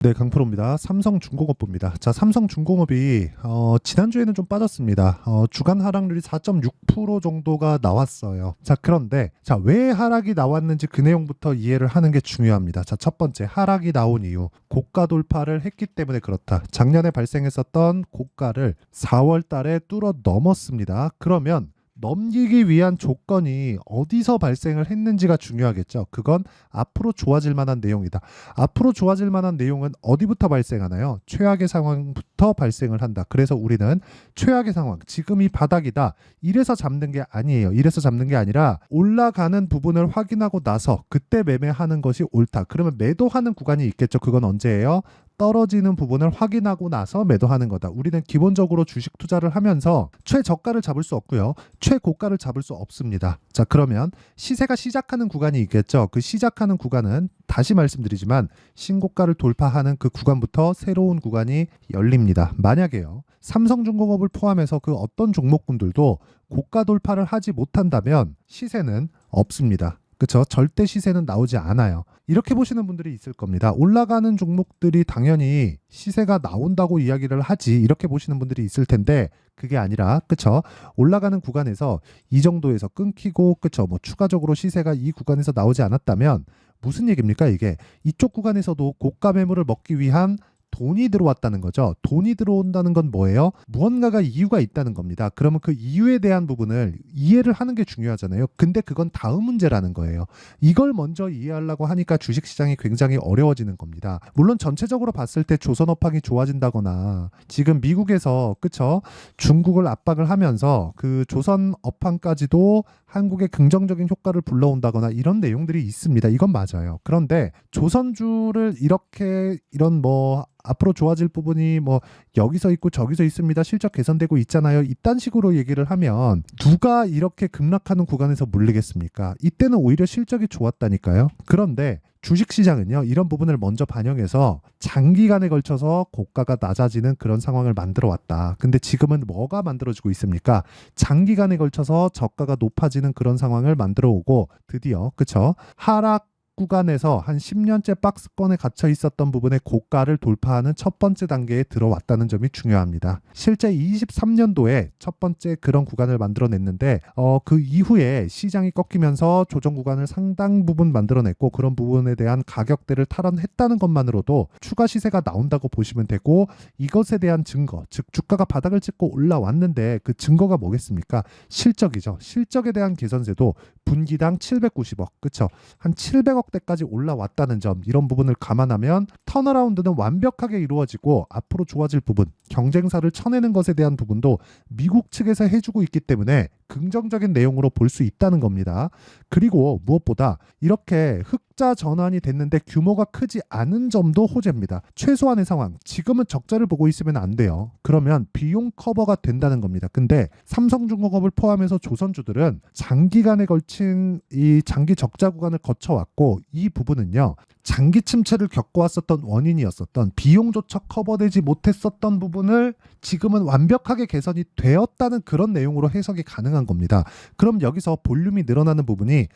네, 강프로입니다. 삼성중공업부입니다. 자, 삼성중공업이 지난주에는 좀 빠졌습니다. 주간 하락률이 4.6% 정도가 나왔어요. 자, 그런데 왜 하락이 나왔는지 그 내용부터 이해를 하는 게 중요합니다. 자, 첫 번째, 하락이 나온 이유. 고가 돌파를 했기 때문에 그렇다. 작년에 발생했었던 고가를 4월 달에 뚫어 넘었습니다. 그러면 넘기기 위한 조건이 어디서 발생을 했는지가 중요하겠죠. 그건 앞으로 좋아질 만한 내용이다. 앞으로 좋아질 만한 내용은 어디부터 발생하나요? 최악의 상황부터 발생을 한다. 그래서 우리는 최악의 상황, 지금이 바닥이다. 이래서 잡는 게 아니에요. 이래서 잡는 게 아니라 올라가는 부분을 확인하고 나서 그때 매매하는 것이 옳다. 그러면 매도하는 구간이 있겠죠. 그건 언제예요? 떨어지는 부분을 확인하고 나서 매도하는 거다. 우리는 기본적으로 주식 투자를 하면서 최저가를 잡을 수 없고요. 최고가를 잡을 수 없습니다. 자, 그러면 시세가 시작하는 구간이 있겠죠. 그 시작하는 구간은 다시 말씀드리지만 신고가를 돌파하는 그 구간부터 새로운 구간이 열립니다. 만약에요. 삼성중공업을 포함해서 그 어떤 종목군들도 고가 돌파를 하지 못한다면 시세는 없습니다. 그렇죠? 절대 시세는 나오지 않아요. 이렇게 보시는 분들이 있을 겁니다. 올라가는 종목들이 당연히 시세가 나온다고 이야기를 하지, 이렇게 보시는 분들이 있을 텐데 그게 아니라, 그쵸? 올라가는 구간에서 이 정도에서 끊기고, 그쵸? 추가적으로 시세가 이 구간에서 나오지 않았다면 무슨 얘기입니까? 이게 이쪽 구간에서도 고가 매물을 먹기 위한 돈이 들어왔다는 거죠. 돈이 들어온다는 건 뭐예요? 무언가가 이유가 있다는 겁니다. 그러면 그 이유에 대한 부분을 이해를 하는 게 중요하잖아요. 근데 그건 다음 문제라는 거예요. 이걸 먼저 이해하려고 하니까 주식시장이 굉장히 어려워지는 겁니다. 물론 전체적으로 봤을 때 조선업황이 좋아진다거나 지금 미국에서, 그쵸? 중국을 압박을 하면서 그 조선업황까지도 한국에 긍정적인 효과를 불러온다거나 이런 내용들이 있습니다. 이건 맞아요. 그런데 조선주를 이렇게 이런 앞으로 좋아질 부분이 여기서 있고 저기서 있습니다. 실적 개선되고 있잖아요. 이딴 식으로 얘기를 하면 누가 이렇게 급락하는 구간에서 물리겠습니까? 이때는 오히려 실적이 좋았다니까요. 그런데 주식시장은요, 이런 부분을 먼저 반영해서 장기간에 걸쳐서 고가가 낮아지는 그런 상황을 만들어 왔다. 근데 지금은 뭐가 만들어지고 있습니까? 장기간에 걸쳐서 저가가 높아지는 그런 상황을 만들어 오고, 드디어, 그쵸? 하락 구간에서 한 10년째 박스권에 gat혀 있었던 부분의 고가를 돌파하는 첫 번째 단계에 들어왔다는 점이 중요합니다. 실제 23년도에 첫 번째 그런 구간을 만들어냈는데 그 이후에 시장이 꺾이면서 조정 구간을 상당 부분 만들어냈고, 그런 부분에 대한 가격대를 탈환했다는 것만으로도 추가 시세가 나온다고 보시면 되고, 이것에 대한 증거, 즉 주가가 바닥을 찍고 올라왔는데 그 증거가 뭐겠습니까? 실적이죠. 실적에 대한 개선세도 분기당 790억, 그쵸? 한 700억 대까지 올라왔다는 점, 이런 부분을 감안하면 턴어라운드는 완벽하게 이루어지고 앞으로 좋아질 부분, 경쟁사를 쳐내는 것에 대한 부분도 미국 측에서 해주고 있기 때문에 긍정적인 내용으로 볼 수 있다는 겁니다. 그리고 무엇보다 이렇게 흑자 전환이 됐는데 규모가 크지 않은 점도 호재입니다. 최소한의 상황, 지금은 적자를 보고 있으면 안 돼요. 그러면 비용 커버가 된다는 겁니다. 근데 삼성중공업을 포함해서 조선주들은 장기간에 걸친 이 장기 적자 구간을 거쳐왔고, 이 부분은요, 장기 침체를 겪어왔었던 원인이었었던 비용조차 커버되지 못했었던 부분을 지금은 완벽하게 개선이 되었다는 그런 내용으로 해석이 가능한 겁니다. 그럼 여기서 볼륨이 늘어나는 부분이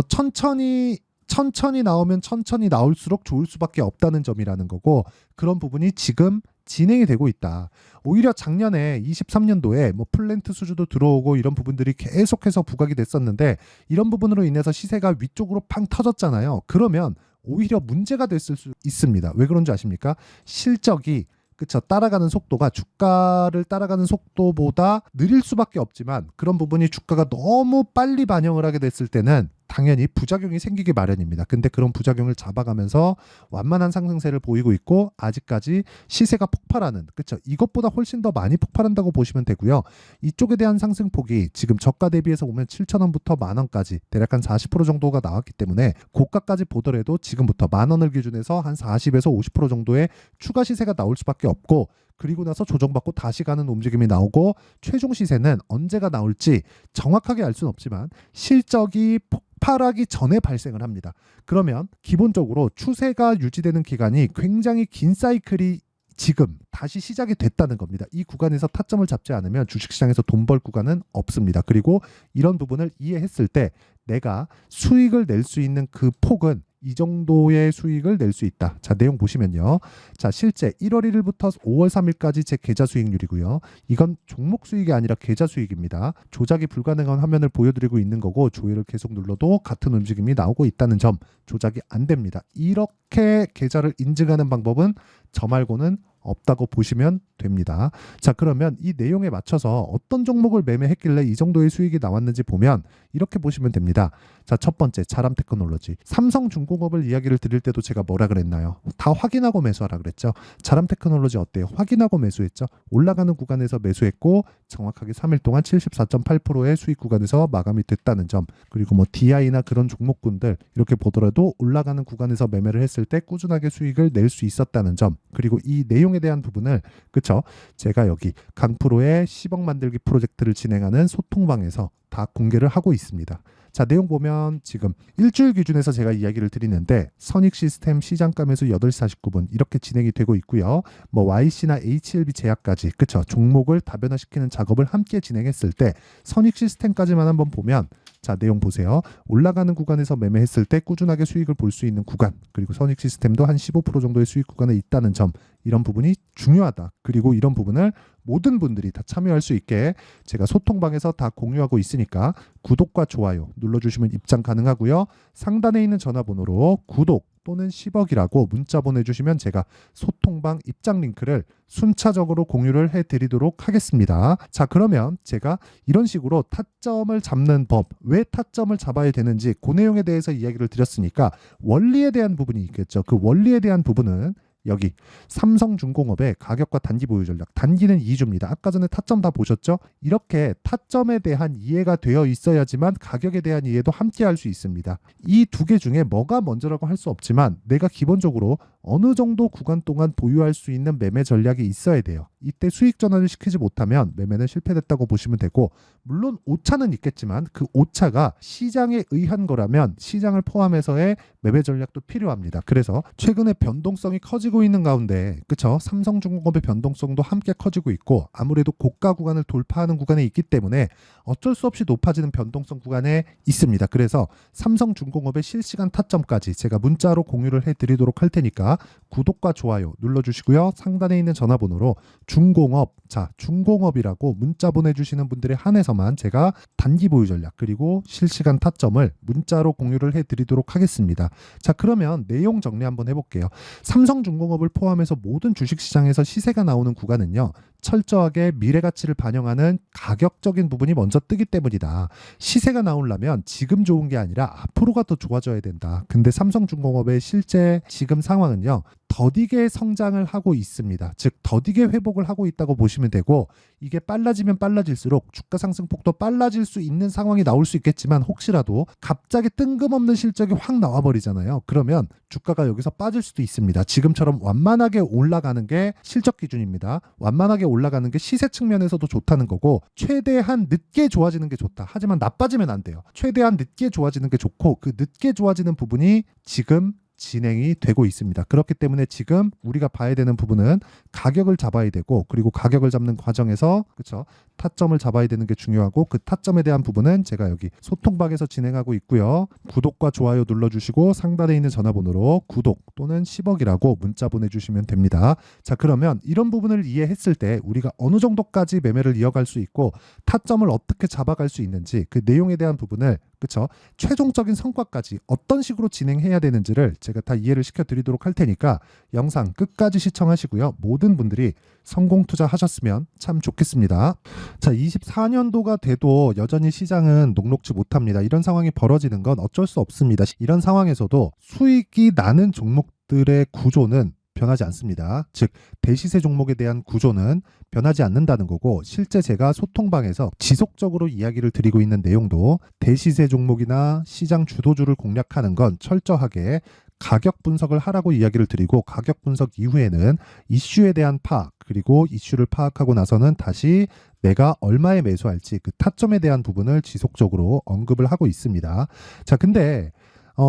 천천히 나오면 천천히 나올수록 좋을 수밖에 없다는 점이라는 거고, 그런 부분이 지금 진행이 되고 있다. 오히려 작년에 23년도에 플랜트 수주도 들어오고 이런 부분들이 계속해서 부각이 됐었는데, 이런 부분으로 인해서 시세가 위쪽으로 팡 터졌잖아요. 그러면 오히려 문제가 됐을 수 있습니다. 왜 그런지 아십니까? 실적이, 그쵸, 따라가는 속도가 주가를 따라가는 속도보다 느릴 수밖에 없지만, 그런 부분이 주가가 너무 빨리 반영을 하게 됐을 때는 당연히 부작용이 생기기 마련입니다. 근데 그런 부작용을 잡아가면서 완만한 상승세를 보이고 있고, 아직까지 시세가 폭발하는, 그쵸, 이것보다 훨씬 더 많이 폭발한다고 보시면 되고요. 이쪽에 대한 상승폭이 지금 저가 대비해서 보면 7,000원부터 만원까지 대략 한 40% 정도가 나왔기 때문에, 고가까지 보더라도 지금부터 만원을 기준해서 한 40에서 50% 정도의 추가 시세가 나올 수밖에 없고, 그리고 나서 조정받고 다시 가는 움직임이 나오고, 최종 시세는 언제가 나올지 정확하게 알 수는 없지만 실적이 폭발하기 전에 발생을 합니다. 그러면 기본적으로 추세가 유지되는 기간이 굉장히 긴 사이클이 지금 다시 시작이 됐다는 겁니다. 이 구간에서 타점을 잡지 않으면 주식시장에서 돈 벌 구간은 없습니다. 그리고 이런 부분을 이해했을 때 내가 수익을 낼 수 있는 그 폭은 이 정도의 수익을 낼 수 있다. 자, 내용 보시면요. 자, 실제 1월 1일부터 5월 3일까지 제 계좌 수익률이고요. 이건 종목 수익이 아니라 계좌 수익입니다. 조작이 불가능한 화면을 보여드리고 있는 거고 조회를 계속 눌러도 같은 움직임이 나오고 있다는 점, 조작이 안 됩니다. 이렇게 계좌를 인증하는 방법은 저 말고는 없다고 보시면 됩니다. 자, 그러면 이 내용에 맞춰서 어떤 종목을 매매했길래 이 정도의 수익이 나왔는지 보면 이렇게 보시면 됩니다. 자, 첫 번째 자람 테크놀로지. 삼성중공업을 이야기를 드릴 때도 제가 뭐라 그랬나요? 다 확인하고 매수하라 그랬죠. 자람 테크놀로지 어때요? 확인하고 매수했죠. 올라가는 구간에서 매수했고 정확하게 3일 동안 74.8%의 수익 구간에서 마감이 됐다는 점. 그리고 뭐 DI나 그런 종목군들 이렇게 보더라도 올라가는 구간에서 매매를 했을 때 꾸준하게 수익을 낼 수 있었다는 점. 그리고 이 내용에 대한 부분을 그쵸? 제가 여기 강프로의 10억 만들기 프로젝트를 진행하는 소통방에서 다 공개를 하고 있습니다. 자, 내용 보면 지금 일주일 기준에서 제가 이야기를 드리는데 선익 시스템 시장가 매수 8시 49분 이렇게 진행이 되고 있고요. 뭐 YC나 HLB 제약까지 그쵸? 종목을 다변화시키는 작업을 함께 진행했을 때 선익 시스템까지만 한번 보면 자, 내용 보세요. 올라가는 구간에서 매매했을 때 꾸준하게 수익을 볼 수 있는 구간, 그리고 선익 시스템도 한 15% 정도의 수익 구간에 있다는 점, 이런 부분이 중요하다. 그리고 이런 부분을 모든 분들이 다 참여할 수 있게 제가 소통방에서 다 공유하고 있으니까 구독과 좋아요 눌러주시면 입장 가능하고요. 상단에 있는 전화번호로 구독 또는 10억이라고 문자 보내주시면 제가 소통방 입장 링크를 순차적으로 공유를 해드리도록 하겠습니다. 자, 그러면 제가 이런 식으로 타점을 잡는 법, 왜 타점을 잡아야 되는지 그 내용에 대해서 이야기를 드렸으니까 원리에 대한 부분이 있겠죠. 그 원리에 대한 부분은 여기 삼성중공업의 가격과 단기 보유 전략, 단기는 2주입니다. 아까 전에 타점 다 보셨죠? 이렇게 타점에 대한 이해가 되어 있어야지만 가격에 대한 이해도 함께 할 수 있습니다. 이 두 개 중에 뭐가 먼저라고 할 수 없지만 내가 기본적으로 어느 정도 구간 동안 보유할 수 있는 매매 전략이 있어야 돼요. 이때 수익 전환을 시키지 못하면 매매는 실패됐다고 보시면 되고, 물론 오차는 있겠지만 그 오차가 시장에 의한 거라면 시장을 포함해서의 매매 전략도 필요합니다. 그래서 최근에 변동성이 커지고 있는 가운데 그쵸? 삼성중공업의 변동성도 함께 커지고 있고 아무래도 고가 구간을 돌파하는 구간에 있기 때문에 어쩔 수 없이 높아지는 변동성 구간에 있습니다. 그래서 삼성중공업의 실시간 타점까지 제가 문자로 공유를 해드리도록 할 테니까 구독과 좋아요 눌러주시고요. 상단에 있는 전화번호로 중공업, 자 중공업이라고 문자 보내주시는 분들에 한해서만 제가 단기 보유 전략 그리고 실시간 타점을 문자로 공유를 해드리도록 하겠습니다. 자, 그러면 내용 정리 한번 해볼게요. 삼성중공업을 포함해서 모든 주식시장에서 시세가 나오는 구간은요, 철저하게 미래 가치를 반영하는 가격적인 부분이 먼저 뜨기 때문이다. 시세가 나오려면 지금 좋은 게 아니라 앞으로가 더 좋아져야 된다. 근데 삼성중공업의 실제 지금 상황은요, 더디게 성장을 하고 있습니다. 즉 더디게 회복을 하고 있다고 보시면 되고, 이게 빨라지면 빨라질수록 주가 상승폭도 빨라질 수 있는 상황이 나올 수 있겠지만 혹시라도 갑자기 뜬금없는 실적이 확 나와버리잖아요. 그러면 주가가 여기서 빠질 수도 있습니다. 지금처럼 완만하게 올라가는 게 실적 기준입니다. 완만하게 올라가는 게 시세 측면에서도 좋다는 거고, 최대한 늦게 좋아지는 게 좋다. 하지만 나빠지면 안 돼요. 최대한 늦게 좋아지는 게 좋고, 그 늦게 좋아지는 부분이 지금 진행이 되고 있습니다. 그렇기 때문에 지금 우리가 봐야 되는 부분은 가격을 잡아야 되고, 그리고 가격을 잡는 과정에서 그렇죠? 타점을 잡아야 되는 게 중요하고, 그 타점에 대한 부분은 제가 여기 소통방에서 진행하고 있고요. 구독과 좋아요 눌러주시고 상단에 있는 전화번호로 구독 또는 10억이라고 문자 보내주시면 됩니다. 자, 그러면 이런 부분을 이해했을 때 우리가 어느 정도까지 매매를 이어갈 수 있고 타점을 어떻게 잡아갈 수 있는지, 그 내용에 대한 부분을 그쵸? 최종적인 성과까지 어떤 식으로 진행해야 되는지를 제가 다 이해를 시켜드리도록 할 테니까 영상 끝까지 시청하시고요. 모든 분들이 성공 투자하셨으면 참 좋겠습니다. 자, 24년도가 돼도 여전히 시장은 녹록지 못합니다. 이런 상황이 벌어지는 건 어쩔 수 없습니다. 이런 상황에서도 수익이 나는 종목들의 구조는 변하지 않습니다. 즉 대시세 종목에 대한 구조는 변하지 않는다는 거고, 실제 제가 소통방에서 지속적으로 이야기를 드리고 있는 내용도 대시세 종목이나 시장 주도주를 공략하는 건 철저하게 가격 분석을 하라고 이야기를 드리고, 가격 분석 이후에는 이슈에 대한 파악, 그리고 이슈를 파악하고 나서는 다시 내가 얼마에 매수할지 그 타점에 대한 부분을 지속적으로 언급을 하고 있습니다. 자, 근데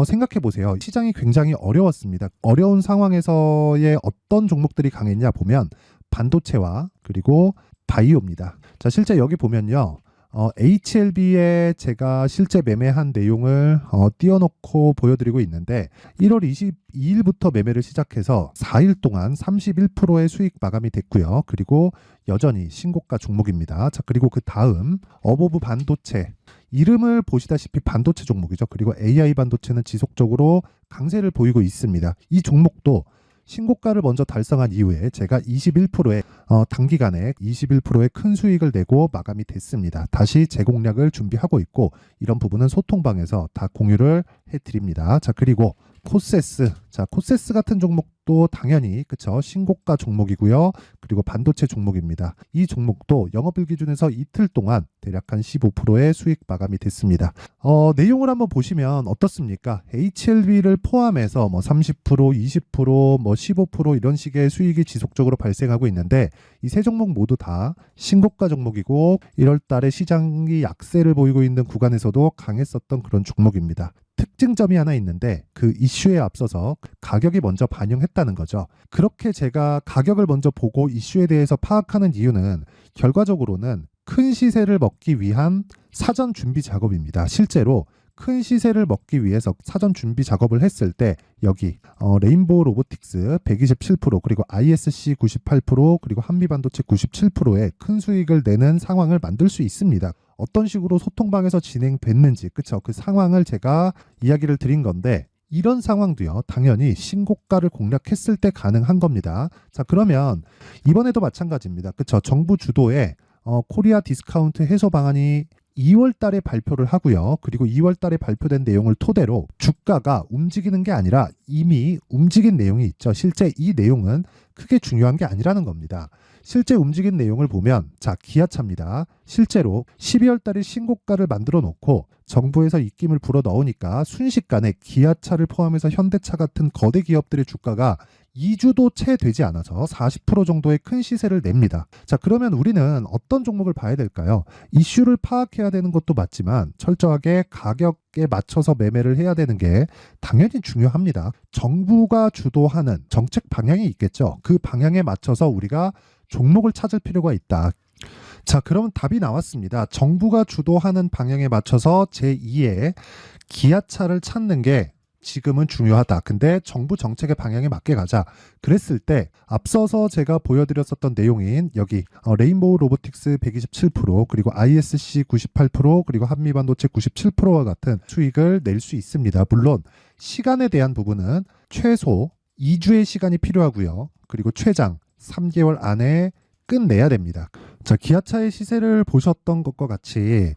생각해 보세요. 시장이 굉장히 어려웠습니다. 어려운 상황에서의 어떤 종목들이 강했냐 보면 반도체와 그리고 바이오입니다. 자, 실제 여기 보면요. HLB에 제가 실제 매매한 내용을 띄워놓고 보여드리고 있는데 1월 22일부터 매매를 시작해서 4일 동안 31%의 수익 마감이 됐고요. 그리고 여전히 신고가 종목입니다. 자, 그리고 그 다음 어보브 반도체, 이름을 보시다시피 반도체 종목이죠. 그리고 AI 반도체는 지속적으로 강세를 보이고 있습니다. 이 종목도 신고가를 먼저 달성한 이후에 제가 21%의 단기간에 21%의 큰 수익을 내고 마감이 됐습니다. 다시 재공략을 준비하고 있고 이런 부분은 소통방에서 다 공유를 해드립니다. 자, 그리고 코세스. 자, 코세스 같은 종목도 당연히 그쵸, 신고가 종목이고요. 그리고 반도체 종목입니다. 이 종목도 영업일 기준에서 이틀 동안 대략 한 15%의 수익 마감이 됐습니다. 내용을 한번 보시면 어떻습니까? HLB를 포함해서 뭐 30%, 20%, 뭐 15% 이런 식의 수익이 지속적으로 발생하고 있는데 이 세 종목 모두 다 신고가 종목이고 1월 달에 시장이 약세를 보이고 있는 구간에서도 강했었던 그런 종목입니다. 특징점이 하나 있는데 그 이슈에 앞서서 가격이 먼저 반영했다는 거죠. 그렇게 제가 가격을 먼저 보고 이슈에 대해서 파악하는 이유는 결과적으로는 큰 시세를 먹기 위한 사전 준비 작업입니다. 실제로 큰 시세를 먹기 위해서 사전 준비 작업을 했을 때 여기 레인보우 로보틱스 127% 그리고 ISC 98% 그리고 한미반도체 97%의 큰 수익을 내는 상황을 만들 수 있습니다. 어떤 식으로 소통방에서 진행됐는지 그쵸, 그 상황을 제가 이야기를 드린 건데 이런 상황도요 당연히 신고가를 공략했을 때 가능한 겁니다. 자, 그러면 이번에도 마찬가지입니다. 그쵸, 정부 주도의 코리아 디스카운트 해소 방안이 2월 달에 발표를 하고요. 그리고 2월 달에 발표된 내용을 토대로 주가가 움직이는 게 아니라 이미 움직인 내용이 있죠. 실제 이 내용은 크게 중요한 게 아니라는 겁니다. 실제 움직인 내용을 보면 자, 기아차입니다. 실제로 12월 달에 신고가를 만들어 놓고 정부에서 입김을 불어 넣으니까 순식간에 기아차를 포함해서 현대차 같은 거대 기업들의 주가가 2주도 채 되지 않아서 40% 정도의 큰 시세를 냅니다. 자, 그러면 우리는 어떤 종목을 봐야 될까요? 이슈를 파악해야 되는 것도 맞지만 철저하게 가격에 맞춰서 매매를 해야 되는 게 당연히 중요합니다. 정부가 주도하는 정책 방향이 있겠죠. 그 방향에 맞춰서 우리가 종목을 찾을 필요가 있다. 자, 그러면 답이 나왔습니다. 정부가 주도하는 방향에 맞춰서 제2의 기아차를 찾는 게 지금은 중요하다. 근데 정부 정책의 방향에 맞게 가자. 그랬을 때 앞서서 제가 보여드렸었던 내용인 여기 레인보우 로보틱스 127% 그리고 ISC 98% 그리고 한미반도체 97%와 같은 수익을 낼 수 있습니다. 물론 시간에 대한 부분은 최소 2주의 시간이 필요하고요. 그리고 최장 3개월 안에 끝내야 됩니다. 자, 기아차의 시세를 보셨던 것과 같이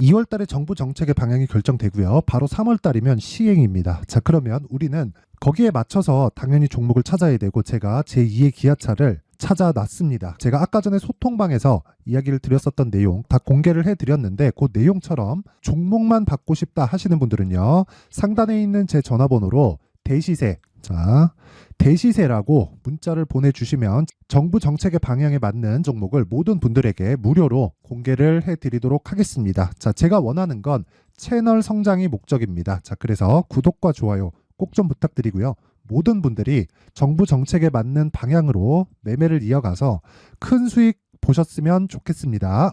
2월 달에 정부 정책의 방향이 결정되고요. 바로 3월 달이면 시행입니다. 자, 그러면 우리는 거기에 맞춰서 당연히 종목을 찾아야 되고 제가 제2의 기아차를 찾아놨습니다. 제가 아까 전에 소통방에서 이야기를 드렸었던 내용 다 공개를 해드렸는데 그 내용처럼 종목만 받고 싶다 하시는 분들은요. 상단에 있는 제 전화번호로 대시세, 자, 대시세라고 문자를 보내주시면 정부 정책의 방향에 맞는 종목을 모든 분들에게 무료로 공개를 해드리도록 하겠습니다. 자, 제가 원하는 건 채널 성장이 목적입니다. 자, 그래서 구독과 좋아요 꼭 좀 부탁드리고요. 모든 분들이 정부 정책에 맞는 방향으로 매매를 이어가서 큰 수익 보셨으면 좋겠습니다.